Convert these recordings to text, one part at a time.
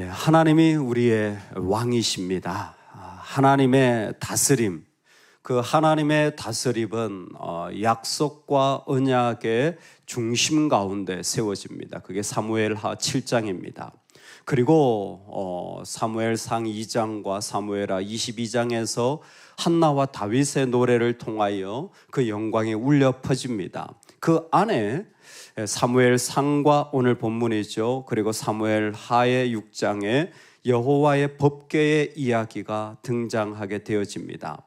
하나님이 우리의 왕이십니다. 하나님의 다스림, 그 하나님의 다스림은 약속과 언약의 중심 가운데 세워집니다. 그게 사무엘하 7장입니다. 그리고 사무엘상 2장과 사무엘하 22장에서 한나와 다윗의 노래를 통하여 그 영광이 울려 퍼집니다. 그 안에 사무엘상과 오늘 본문이죠. 그리고 사무엘하의 6장에 여호와의 법궤의 이야기가 등장하게 되어집니다.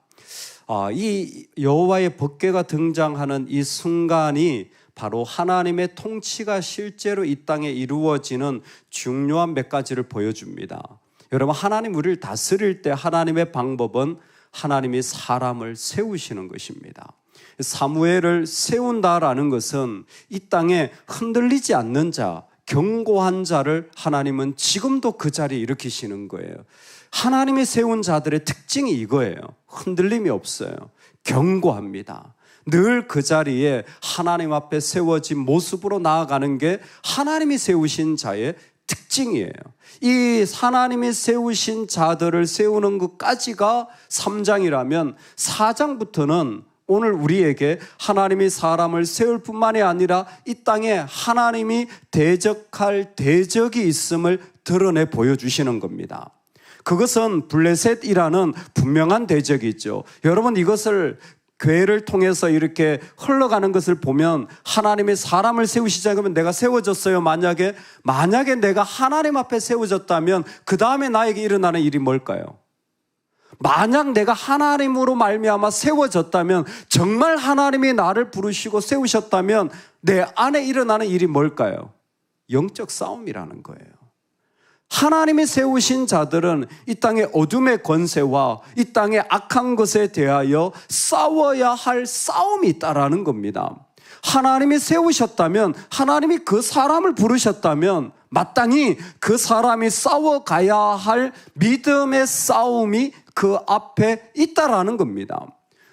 이 여호와의 법궤가 등장하는 이 순간이 바로 하나님의 통치가 실제로 이 땅에 이루어지는 중요한 몇 가지를 보여줍니다. 여러분, 하나님 우리를 다스릴 때 하나님의 방법은 하나님이 사람을 세우시는 것입니다. 사무엘을 세운다라는 것은 이 땅에 흔들리지 않는 자, 견고한 자를 하나님은 지금도 그 자리에 일으키시는 거예요. 하나님이 세운 자들의 특징이 이거예요. 흔들림이 없어요. 견고합니다. 늘 그 자리에 하나님 앞에 세워진 모습으로 나아가는 게 하나님이 세우신 자의 특징이에요. 이 하나님이 세우신 자들을 세우는 것까지가 3장이라면 4장부터는 오늘 우리에게 하나님이 사람을 세울 뿐만이 아니라 이 땅에 하나님이 대적할 대적이 있음을 드러내 보여주시는 겁니다. 그것은 블레셋이라는 분명한 대적이 있죠. 여러분, 이것을 교회를 통해서 이렇게 흘러가는 것을 보면 하나님이 사람을 세우시자 그러면 내가 세워졌어요. 만약에 내가 하나님 앞에 세워졌다면 그 다음에 나에게 일어나는 일이 뭘까요? 만약 내가 하나님으로 말미암아 세워졌다면, 정말 하나님이 나를 부르시고 세우셨다면 내 안에 일어나는 일이 뭘까요? 영적 싸움이라는 거예요. 하나님이 세우신 자들은 이 땅의 어둠의 권세와 이 땅의 악한 것에 대하여 싸워야 할 싸움이 있다라는 겁니다. 하나님이 세우셨다면, 하나님이 그 사람을 부르셨다면 마땅히 그 사람이 싸워가야 할 믿음의 싸움이 그 앞에 있다라는 겁니다.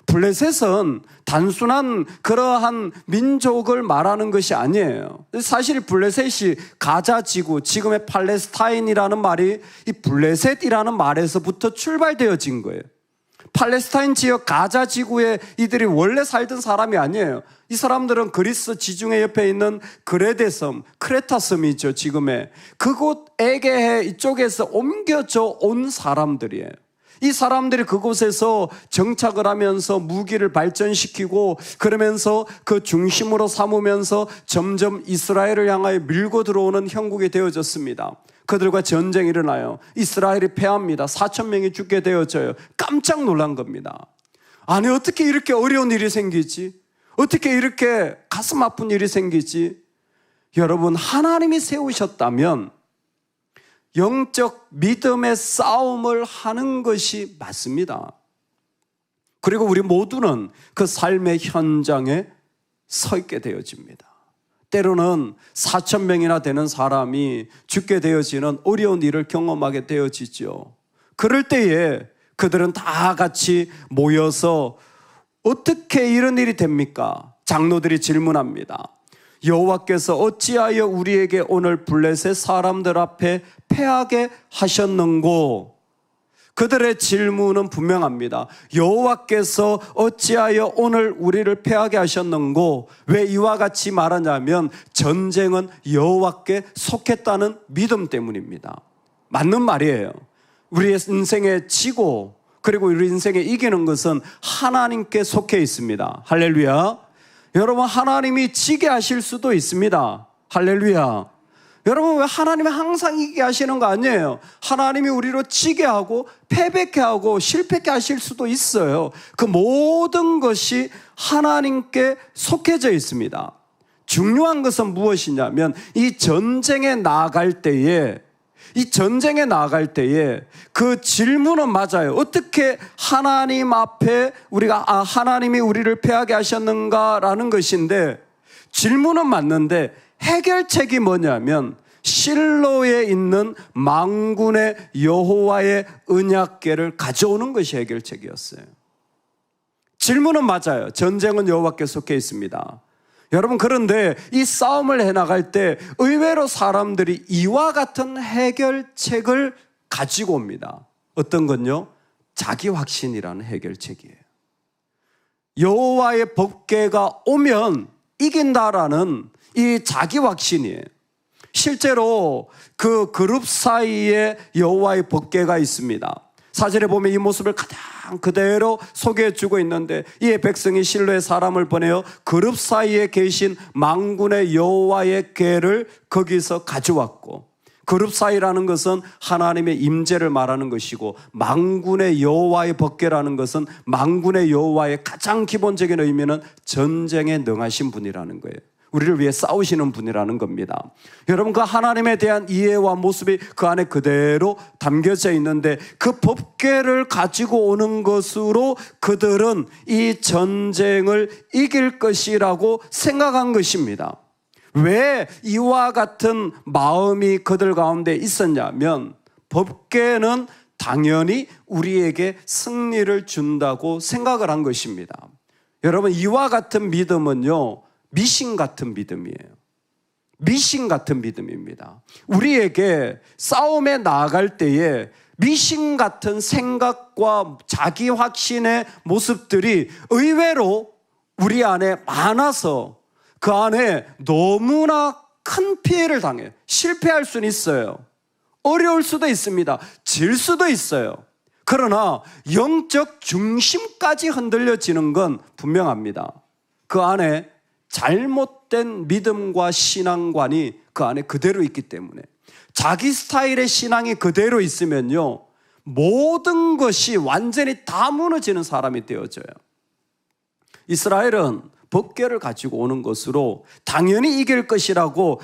블레셋은 단순한 그러한 민족을 말하는 것이 아니에요. 사실 블레셋이 가자 지구, 지금의 팔레스타인이라는 말이 이 블레셋이라는 말에서부터 출발되어진 거예요. 팔레스타인 지역 가자 지구에 이들이 원래 살던 사람이 아니에요. 이 사람들은 그리스 지중해 옆에 있는 그레데 섬, 크레타 섬이죠, 지금의. 그곳 에게해 이쪽에서 옮겨져 온 사람들이에요. 이 사람들이 그곳에서 정착을 하면서 무기를 발전시키고 그러면서 그 중심으로 삼으면서 점점 이스라엘을 향하여 밀고 들어오는 형국이 되어졌습니다. 그들과 전쟁이 일어나요. 이스라엘이 패합니다. 4,000명이 죽게 되어져요. 깜짝 놀란 겁니다. 아니, 어떻게 이렇게 어려운 일이 생기지? 어떻게 이렇게 가슴 아픈 일이 생기지? 여러분, 하나님이 세우셨다면 영적 믿음의 싸움을 하는 것이 맞습니다. 그리고 우리 모두는 그 삶의 현장에 서 있게 되어집니다. 때로는 4,000명이나 되는 사람이 죽게 되어지는 어려운 일을 경험하게 되어지죠. 그럴 때에 그들은 다 같이 모여서 어떻게 이런 일이 됩니까? 장로들이 질문합니다. 여호와께서 어찌하여 우리에게 오늘 블레셋 사람들 앞에 패하게 하셨는고? 그들의 질문은 분명합니다. 여호와께서 어찌하여 오늘 우리를 패하게 하셨는고? 왜 이와 같이 말하냐면 전쟁은 여호와께 속했다는 믿음 때문입니다. 맞는 말이에요. 우리의 인생에 지고 그리고 우리 인생에 이기는 것은 하나님께 속해 있습니다. 할렐루야. 여러분, 하나님이 지게 하실 수도 있습니다. 할렐루야. 여러분, 왜 하나님이 항상 이기게 하시는 거 아니에요? 하나님이 우리로 지게 하고 패배케 하고 실패케 하실 수도 있어요. 그 모든 것이 하나님께 속해져 있습니다. 중요한 것은 무엇이냐면 이 전쟁에 나아갈 때에 그 질문은 맞아요. 어떻게 하나님 앞에 하나님이 우리를 패하게 하셨는가라는 것인데, 질문은 맞는데 해결책이 뭐냐면 실로에 있는 만군의 여호와의 언약궤를 가져오는 것이 해결책이었어요. 질문은 맞아요. 전쟁은 여호와께 속해 있습니다. 여러분, 그런데 이 싸움을 해나갈 때 의외로 사람들이 이와 같은 해결책을 가지고 옵니다. 어떤 건요? 자기 확신이라는 해결책이에요. 여호와의 법궤가 오면 이긴다라는 이 자기 확신이에요. 실제로 그 그룹 사이에 여호와의 법궤가 있습니다. 사절에 보면 이 모습을 가장 그대로 소개해주고 있는데, 이에 백성이 실로에 사람을 보내어 그룹 사이에 계신 만군의 여호와의 궤를 거기서 가져왔고, 그룹 사이라는 것은 하나님의 임재를 말하는 것이고, 만군의 여호와의 법궤라는 것은 만군의 여호와의 가장 기본적인 의미는 전쟁에 능하신 분이라는 거예요. 우리를 위해 싸우시는 분이라는 겁니다. 여러분, 그 하나님에 대한 이해와 모습이 그 안에 그대로 담겨져 있는데, 그 법궤를 가지고 오는 것으로 그들은 이 전쟁을 이길 것이라고 생각한 것입니다. 왜 이와 같은 마음이 그들 가운데 있었냐면, 법궤는 당연히 우리에게 승리를 준다고 생각을 한 것입니다. 여러분, 이와 같은 믿음은요, 미신 같은 믿음이에요. 미신 같은 믿음입니다. 우리에게 싸움에 나아갈 때에 미신 같은 생각과 자기 확신의 모습들이 의외로 우리 안에 많아서 그 안에 너무나 큰 피해를 당해요. 실패할 수는 있어요. 어려울 수도 있습니다. 질 수도 있어요. 그러나 영적 중심까지 흔들려지는 건 분명합니다. 그 안에 잘못된 믿음과 신앙관이 그 안에 그대로 있기 때문에, 자기 스타일의 신앙이 그대로 있으면요, 모든 것이 완전히 다 무너지는 사람이 되어져요. 이스라엘은 법궤를 가지고 오는 것으로 당연히 이길 것이라고,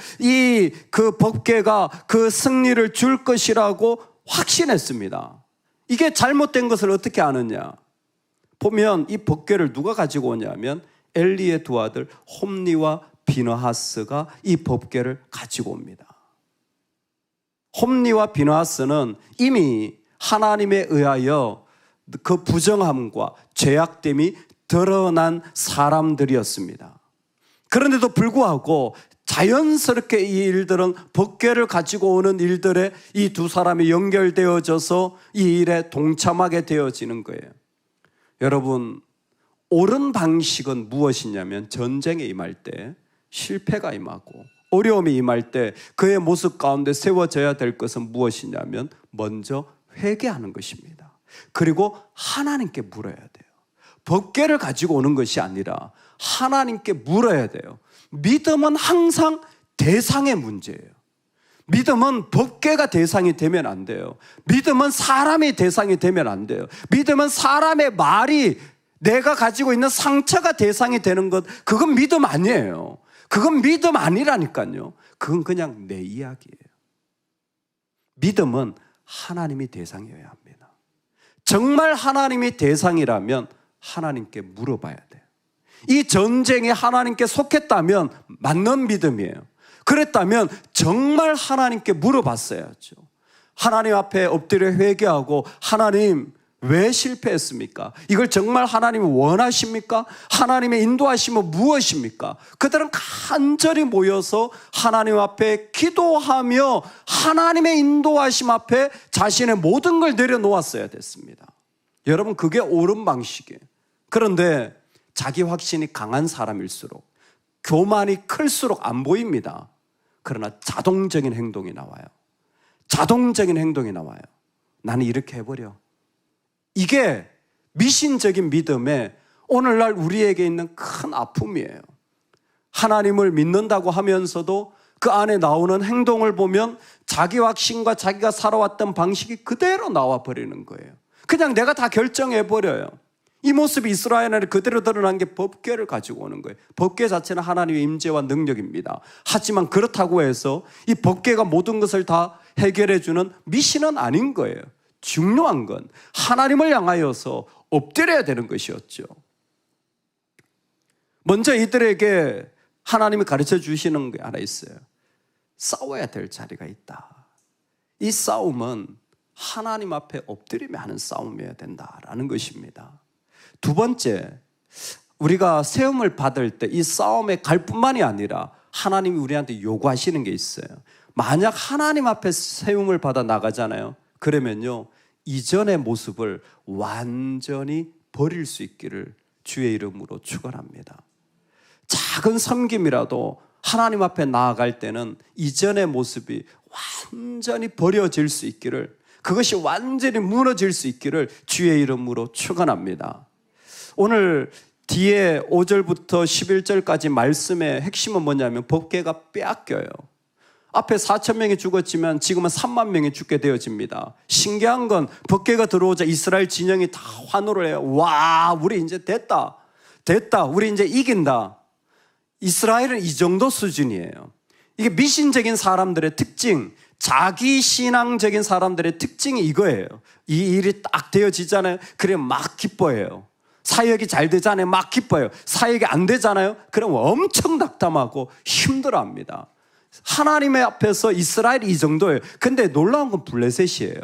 그 법궤가 그 승리를 줄 것이라고 확신했습니다. 이게 잘못된 것을 어떻게 아느냐? 보면 이 법궤를 누가 가지고 오냐면 엘리의 두 아들 홈니와 비느하스가 이 법궤를 가지고 옵니다. 홈니와 비느하스는 이미 하나님에 의하여 그 부정함과 죄악됨이 드러난 사람들이었습니다. 그런데도 불구하고 자연스럽게 이 일들은, 법궤를 가지고 오는 일들에 이 두 사람이 연결되어져서 이 일에 동참하게 되어지는 거예요. 여러분, 옳은 방식은 무엇이냐면, 전쟁에 임할 때 실패가 임하고 어려움이 임할 때 그의 모습 가운데 세워져야 될 것은 무엇이냐면, 먼저 회개하는 것입니다. 그리고 하나님께 물어야 돼요. 법궤를 가지고 오는 것이 아니라 하나님께 물어야 돼요. 믿음은 항상 대상의 문제예요. 믿음은 법궤가 대상이 되면 안 돼요. 믿음은 사람이 대상이 되면 안 돼요. 믿음은 사람의 말이, 내가 가지고 있는 상처가 대상이 되는 것, 그건 믿음 아니에요. 그건 믿음 아니라니까요. 그건 그냥 내 이야기예요. 믿음은 하나님이 대상이어야 합니다. 정말 하나님이 대상이라면 하나님께 물어봐야 돼요. 이 전쟁에 하나님께 속했다면 맞는 믿음이에요. 그랬다면 정말 하나님께 물어봤어야죠. 하나님 앞에 엎드려 회개하고, 하나님, 왜 실패했습니까? 이걸 정말 하나님이 원하십니까? 하나님의 인도하심은 무엇입니까? 그들은 간절히 모여서 하나님 앞에 기도하며 하나님의 인도하심 앞에 자신의 모든 걸 내려놓았어야 됐습니다. 여러분, 그게 옳은 방식이에요. 그런데 자기 확신이 강한 사람일수록, 교만이 클수록 안 보입니다. 그러나 자동적인 행동이 나와요. 자동적인 행동이 나와요. 나는 이렇게 해버려. 이게 미신적인 믿음의 오늘날 우리에게 있는 큰 아픔이에요. 하나님을 믿는다고 하면서도 그 안에 나오는 행동을 보면 자기 확신과 자기가 살아왔던 방식이 그대로 나와버리는 거예요. 그냥 내가 다 결정해버려요. 이 모습이 이스라엘 안에 그대로 드러난 게 법궤를 가지고 오는 거예요. 법궤 자체는 하나님의 임재와 능력입니다. 하지만 그렇다고 해서 이 법궤가 모든 것을 다 해결해주는 미신은 아닌 거예요. 중요한 건 하나님을 향하여서 엎드려야 되는 것이었죠. 먼저 이들에게 하나님이 가르쳐 주시는 게 하나 있어요. 싸워야 될 자리가 있다. 이 싸움은 하나님 앞에 엎드리며 하는 싸움이어야 된다라는 것입니다. 두 번째, 우리가 세움을 받을 때 이 싸움에 갈 뿐만이 아니라 하나님이 우리한테 요구하시는 게 있어요. 만약 하나님 앞에 세움을 받아 나가잖아요. 그러면요, 이전의 모습을 완전히 버릴 수 있기를 주의 이름으로 축원합니다. 작은 섬김이라도 하나님 앞에 나아갈 때는 이전의 모습이 완전히 버려질 수 있기를, 그것이 완전히 무너질 수 있기를 주의 이름으로 축원합니다. 오늘 뒤에 5절부터 11절까지 말씀의 핵심은 뭐냐면 법궤가 빼앗겨요. 앞에 4,000명이 죽었지만 지금은 3만 명이 죽게 되어집니다. 신기한 건 법궤가 들어오자 이스라엘 진영이 다 환호를 해요. 와, 우리 이제 됐다. 우리 이제 이긴다. 이스라엘은 이 정도 수준이에요. 이게 미신적인 사람들의 특징, 자기 신앙적인 사람들의 특징이 이거예요. 이 일이 딱 되어지잖아요. 그래 막 기뻐해요. 사역이 잘 되잖아요. 막 기뻐해요. 사역이 안 되잖아요. 그럼 엄청 낙담하고 힘들어합니다. 하나님의 앞에서 이스라엘이 이 정도예요. 근데 놀라운 건 블레셋이에요.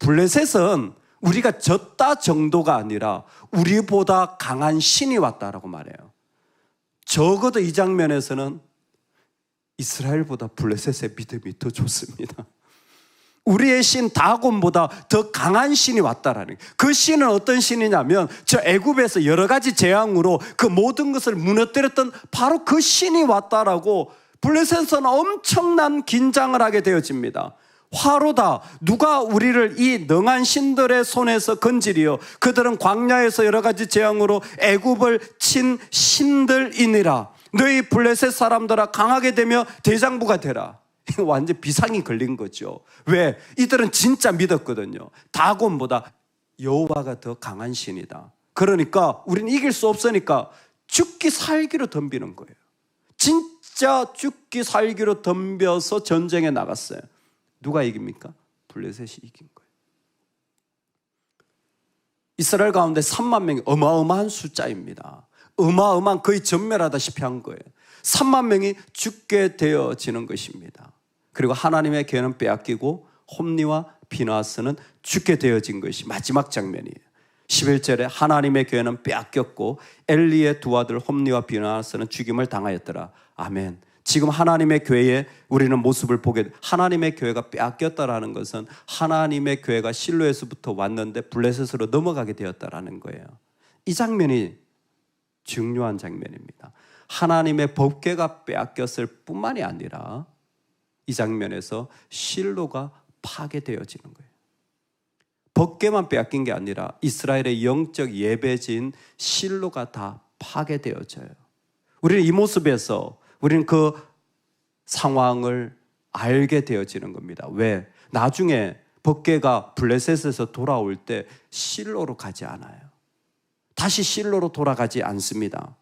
블레셋은 우리가 졌다 정도가 아니라 우리보다 강한 신이 왔다라고 말해요. 적어도 이 장면에서는 이스라엘보다 블레셋의 믿음이 더 좋습니다. 우리의 신 다곤보다 더 강한 신이 왔다라는 거예요. 그 신은 어떤 신이냐면 저 애굽에서 여러 가지 재앙으로 그 모든 것을 무너뜨렸던 바로 그 신이 왔다라고 블레셋은 엄청난 긴장을 하게 되어집니다. 화로다. 누가 우리를 이 능한 신들의 손에서 건지리요. 그들은 광야에서 여러 가지 재앙으로 애굽을 친 신들이니라. 너희 블레셋 사람들아 강하게 되며 대장부가 되라. 이거 완전 비상이 걸린 거죠. 왜? 이들은 진짜 믿었거든요. 다곤보다 여호와가 더 강한 신이다. 그러니까 우리는 이길 수 없으니까 죽기 살기로 덤비는 거예요. 진짜 죽기 살기로 덤벼서 전쟁에 나갔어요. 누가 이깁니까? 블레셋이 이긴 거예요. 이스라엘 가운데 3만 명이 어마어마한 숫자입니다. 어마어마한, 거의 전멸하다시피 한 거예요. 3만 명이 죽게 되어지는 것입니다. 그리고 하나님의 괴는 빼앗기고 홈니와 비나스는 죽게 되어진 것이 마지막 장면이에요. 11절에 하나님의 괴는 빼앗겼고 엘리의 두 아들 홈니와 비나스는 죽임을 당하였더라. 아멘. 지금 하나님의 교회에 우리는 모습을 보게, 하나님의 교회가 빼앗겼다라는 것은 하나님의 교회가 실로에서부터 왔는데 블레셋으로 넘어가게 되었다라는 거예요. 이 장면이 중요한 장면입니다. 하나님의 법궤가 빼앗겼을 뿐만이 아니라 이 장면에서 실로가 파괴되어지는 거예요. 법궤만 빼앗긴 게 아니라 이스라엘의 영적 예배지인 실로가 다 파괴되어져요. 우리는 이 모습에서 우리는 그 상황을 알게 되어지는 겁니다. 왜? 나중에 법궤가 블레셋에서 돌아올 때 실로로 가지 않아요. 다시 실로로 돌아가지 않습니다.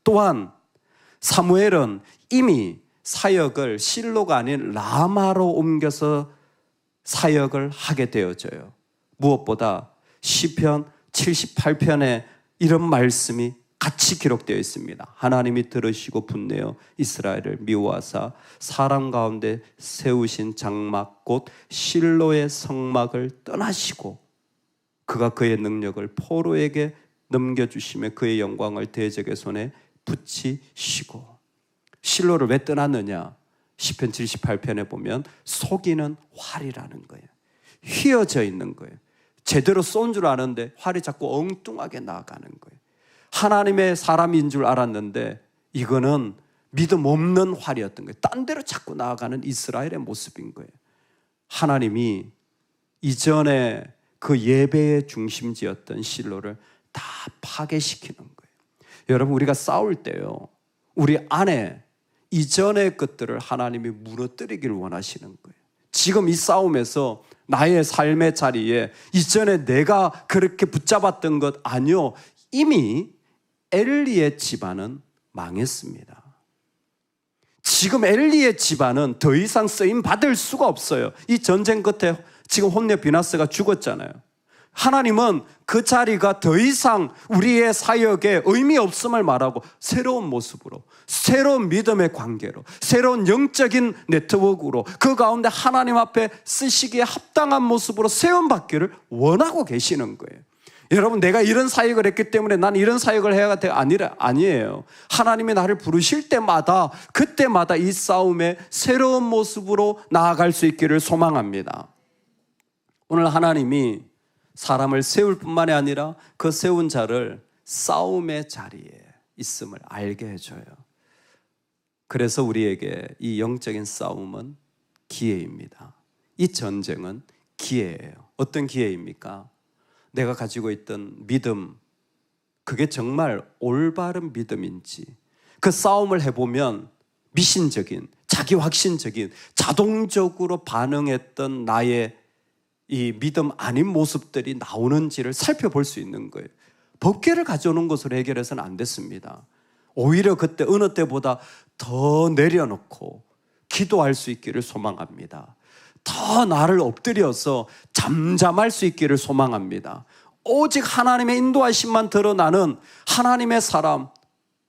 또한 사무엘은 이미 사역을 실로가 아닌 라마로 옮겨서 사역을 하게 되어져요. 무엇보다 시편 78편에 이런 말씀이 같이 기록되어 있습니다. 하나님이 들으시고 분내어 이스라엘을 미워하사 사람 가운데 세우신 장막 곧 실로의 성막을 떠나시고 그가 그의 능력을 포로에게 넘겨주시며 그의 영광을 대적의 손에 붙이시고. 실로를 왜 떠났느냐? 시편 78편에 보면 속이는 활이라는 거예요. 휘어져 있는 거예요. 제대로 쏜 줄 아는데 활이 자꾸 엉뚱하게 나아가는 거예요. 하나님의 사람인 줄 알았는데 이거는 믿음 없는 활이었던 거예요. 딴 데로 자꾸 나아가는 이스라엘의 모습인 거예요. 하나님이 이전에 그 예배의 중심지였던 실로를 다 파괴시키는 거예요. 여러분, 우리가 싸울 때요, 우리 안에 이전의 것들을 하나님이 무너뜨리기를 원하시는 거예요. 지금 이 싸움에서 나의 삶의 자리에 이전에 내가 그렇게 붙잡았던 것 아니요, 이미 엘리의 집안은 망했습니다. 지금 엘리의 집안은 더 이상 쓰임 받을 수가 없어요. 이 전쟁 끝에 지금 홈니 비나스가 죽었잖아요. 하나님은 그 자리가 더 이상 우리의 사역에 의미 없음을 말하고 새로운 모습으로, 새로운 믿음의 관계로, 새로운 영적인 네트워크로 그 가운데 하나님 앞에 쓰시기에 합당한 모습으로 세움받기를 원하고 계시는 거예요. 여러분, 내가 이런 사역을 했기 때문에 난 이런 사역을 해야 돼 아니에요. 하나님이 나를 부르실 때마다 그때마다 이 싸움에 새로운 모습으로 나아갈 수 있기를 소망합니다. 오늘 하나님이 사람을 세울 뿐만이 아니라 그 세운 자를 싸움의 자리에 있음을 알게 해줘요. 그래서 우리에게 이 영적인 싸움은 기회입니다. 이 전쟁은 기회예요. 어떤 기회입니까? 내가 가지고 있던 믿음, 그게 정말 올바른 믿음인지, 그 싸움을 해보면 미신적인, 자기 확신적인, 자동적으로 반응했던 나의 이 믿음 아닌 모습들이 나오는지를 살펴볼 수 있는 거예요. 법궤를 가져오는 것으로 해결해서는 안 됐습니다. 오히려 그때 어느 때보다 더 내려놓고 기도할 수 있기를 소망합니다. 더 나를 엎드려서 잠잠할 수 있기를 소망합니다. 오직 하나님의 인도하심만 드러나는 하나님의 사람,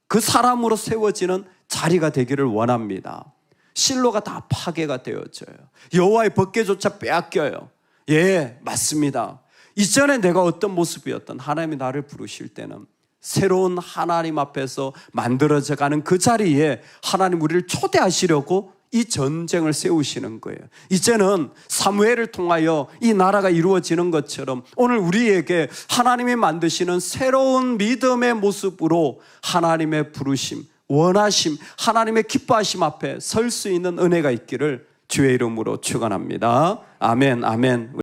그 사람으로 세워지는 자리가 되기를 원합니다. 실로가 다 파괴가 되어져요. 여호와의 법궤조차 빼앗겨요. 예, 맞습니다. 이전에 내가 어떤 모습이었던, 하나님이 나를 부르실 때는 새로운 하나님 앞에서 만들어져가는 그 자리에 하나님 우리를 초대하시려고 이 전쟁을 세우시는 거예요. 이제는 사무엘을 통하여 이 나라가 이루어지는 것처럼 오늘 우리에게 하나님이 만드시는 새로운 믿음의 모습으로 하나님의 부르심, 원하심, 하나님의 기뻐하심 앞에 설 수 있는 은혜가 있기를 주의 이름으로 축원합니다. 아멘, 아멘.